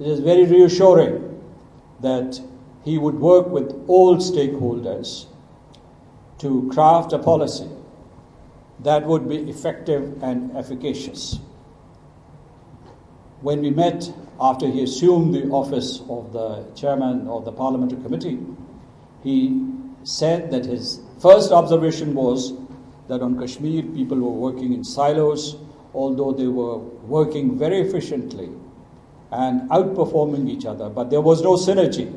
it is very reassuring that he would work with all stakeholders to craft a policy that would be effective and efficacious. When we met after he assumed the office of the chairman of the parliamentary committee, he said that his first observation was that on Kashmir people were working in silos, although they were working very efficiently and outperforming each other, but there was no synergy,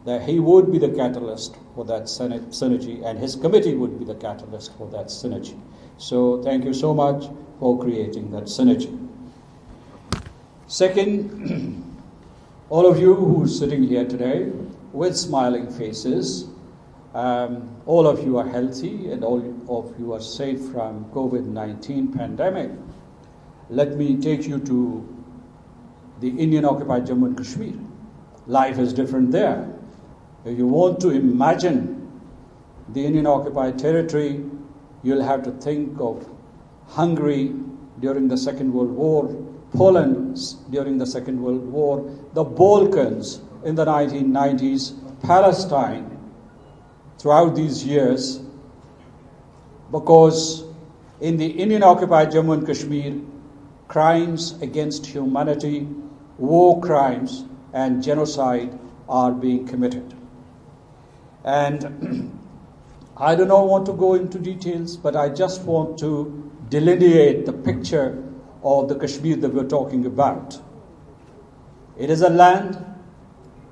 that he would be the catalyst for that synergy and his committee would be the catalyst for that synergy. So thank you so much for creating that synergy. Second, all of you who are sitting here today with smiling faces, all of you are healthy and all of you are safe from COVID-19 pandemic. Let me take you to the Indian-occupied Jammu and Kashmir. Life is different there. If you want to imagine the Indian-occupied territory, you'll have to think of Hungary during the Second World War, Poland during the Second World War, the Balkans in the 1990s, Palestine throughout these years, because in the Indian-occupied Jammu and Kashmir, crimes against humanity, war crimes and genocide are being committed. And I do not want to go into details, but I just want to delineate the picture of the Kashmir that we're talking about. It is a land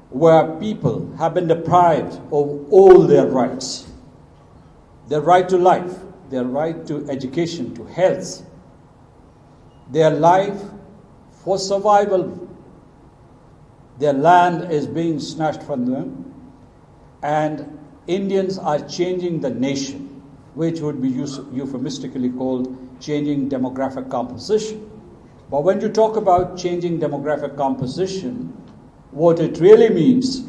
where people have been deprived of all their rights. Their right to life, their right to education, to health, their life for survival. Their land is being snatched from them, and Indians are changing the nation, which would be euphemistically called changing demographic composition. But when you talk about changing demographic composition, what it really means,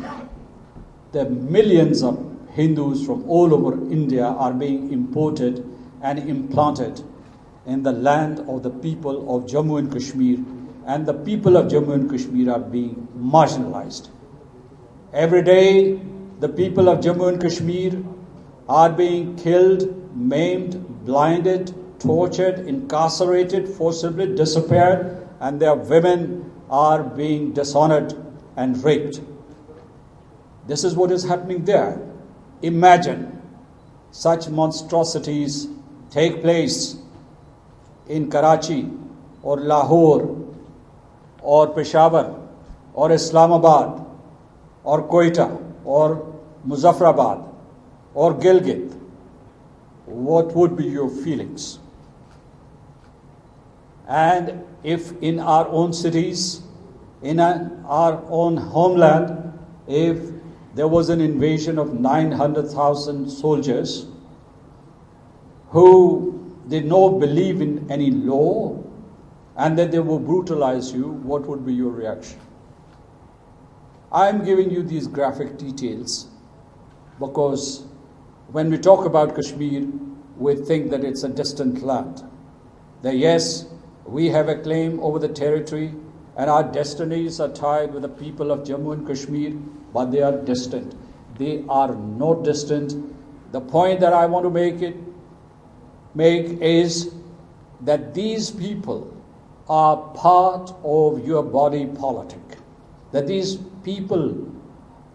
that millions of Hindus from all over India are being imported and implanted in the land of the people of Jammu and Kashmir, and the people of Jammu and Kashmir are being marginalized. Every day, the people of Jammu and Kashmir are being killed, maimed, blinded, tortured, incarcerated, forcibly disappeared, and their women are being dishonored and raped. This is what is happening there. Imagine such monstrosities take place in Karachi or Lahore or Peshawar or Islamabad or Quetta or Muzaffarabad or Gilgit. What would be your feelings? And if in our own cities, in our own homeland, if there was an invasion of 900,000 soldiers who did not believe in any law and that they will brutalize you, what would be your reaction? I am giving you these graphic details because when we talk about Kashmir, we think that it's a distant land. That yes, we have a claim over the territory and our destinies are tied with the people of Jammu and Kashmir, but they are distant. They are not distant. The point that I want to make is that these people are part of your body politic. That these people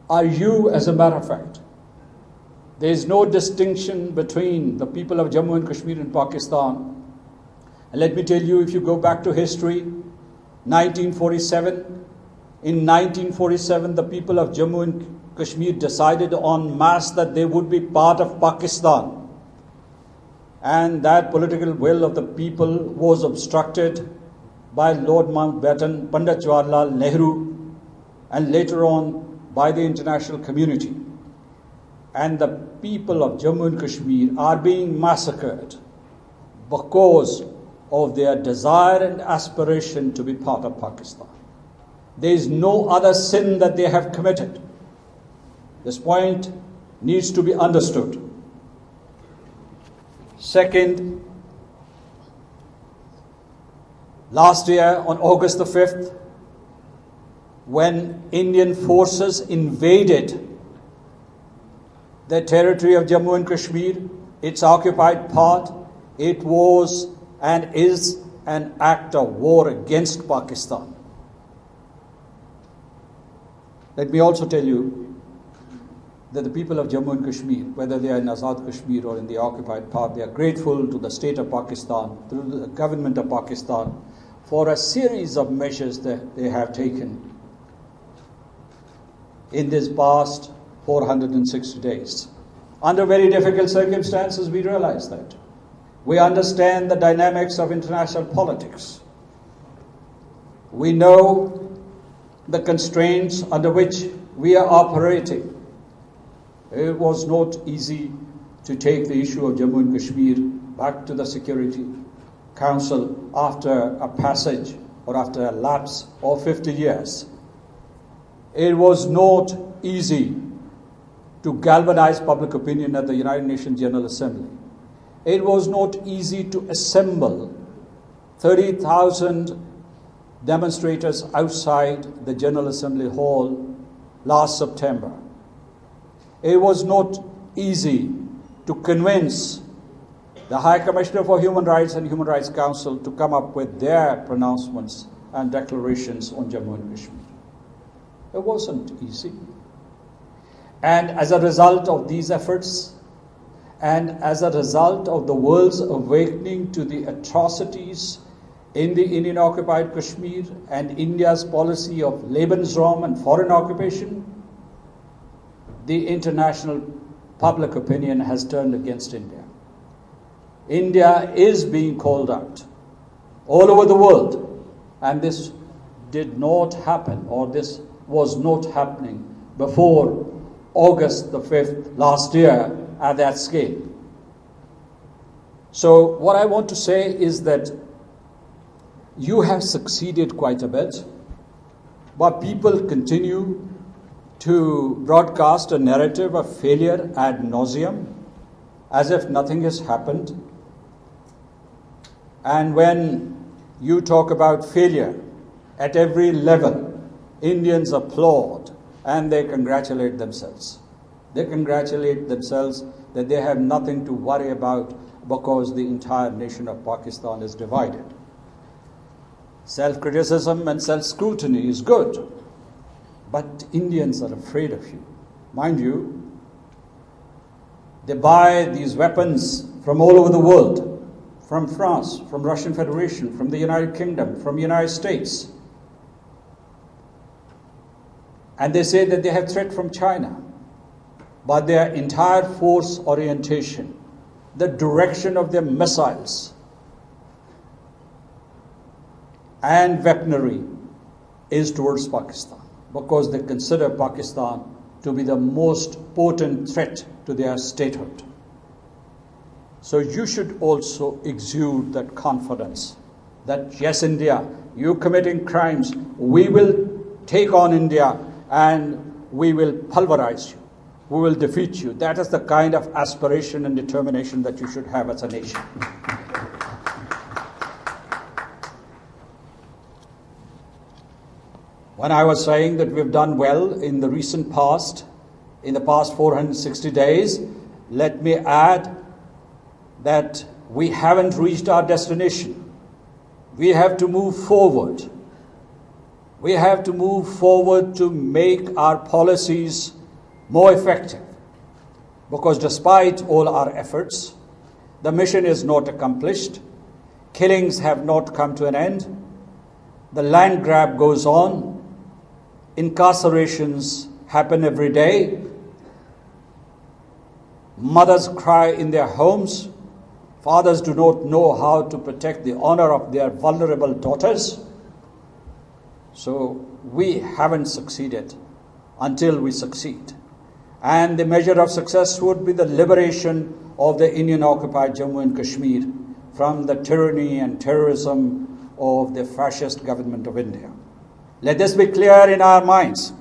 are you, as a matter of fact. There is no distinction between the people of Jammu and Kashmir and Pakistan. And let me tell you, if you go back to history, 1947, in 1947, the people of Jammu and Kashmir decided en masse that they would be part of Pakistan. And that political will of the people was obstructed by Lord Mountbatten, Pandit Jawaharlal Nehru, and later on by the international community. And the people of Jammu and Kashmir are being massacred because of their desire and aspiration to be part of Pakistan. There is no other sin that they have committed. This point needs to be understood. Second, last year on August the 5th, when Indian forces invaded the territory of Jammu and Kashmir, its occupied part, it was and is an act of war against Pakistan. Let me also tell you that the people of Jammu and Kashmir, whether they are in Azad Kashmir or in the occupied part, they are grateful to the state of Pakistan, through the government of Pakistan, for a series of measures that they have taken in this past 460 days. Under very difficult circumstances, we realize that. We understand the dynamics of international politics. We know the constraints under which we are operating. It was not easy to take the issue of Jammu and Kashmir back to the Security Council after a passage or after a lapse of 50 years. It was not easy to galvanize public opinion at the United Nations General Assembly. It was not easy to assemble 30,000 demonstrators outside the General Assembly Hall last September. It was not easy to convince the High Commissioner for Human Rights and Human Rights Council to come up with their pronouncements and declarations on Jammu and Kashmir. It wasn't easy. And as a result of these efforts, and as a result of the world's awakening to the atrocities in the Indian occupied Kashmir and India's policy of Lebensraum and foreign occupation, the international public opinion has turned against India. India is being called out all over the world, and this did not happen, or this was not happening before August the 5th last year at that scale. So what I want to say is that you have succeeded quite a bit, but people continue to broadcast a narrative of failure ad nauseum, as if nothing has happened. And when you talk about failure at every level, Indians applaud and they congratulate themselves. They congratulate themselves that they have nothing to worry about because the entire nation of Pakistan is divided. Self-criticism and self-scrutiny is good, but Indians are afraid of you. Mind you, they buy these weapons from all over the world, from France, from Russian Federation, from the United Kingdom, from the United States. And they say that they have threat from China, but their entire force orientation, the direction of their missiles and weaponry is towards Pakistan, because they consider Pakistan to be the most potent threat to their statehood. So you should also exude that confidence that, yes, India, you're committing crimes, we will take on India and we will pulverize you. We will defeat you. That is the kind of aspiration and determination that you should have as a nation. When I was saying that we've done well in the recent past, in the past 460 days, let me add that we haven't reached our destination. We have to move forward. We have to move forward to make our policies more effective, because despite all our efforts, the mission is not accomplished. Killings have not come to an end. The land grab goes on. Incarcerations happen every day. Mothers cry in their homes. Fathers do not know how to protect the honor of their vulnerable daughters. So we haven't succeeded until we succeed. And the measure of success would be the liberation of the Indian occupied Jammu and Kashmir from the tyranny and terrorism of the fascist government of India. Let this be clear in our minds.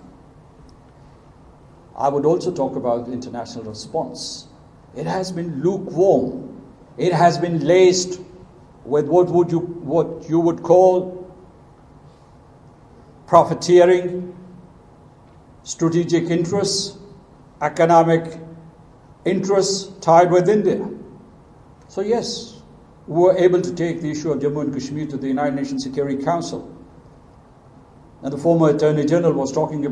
I would also talk about the international response. It has been lukewarm. It has been laced with what you would call profiteering, strategic interests, economic interests tied with India. So yes, we were able to take the issue of Jammu and Kashmir to the United Nations Security Council. And the former Attorney General was talking about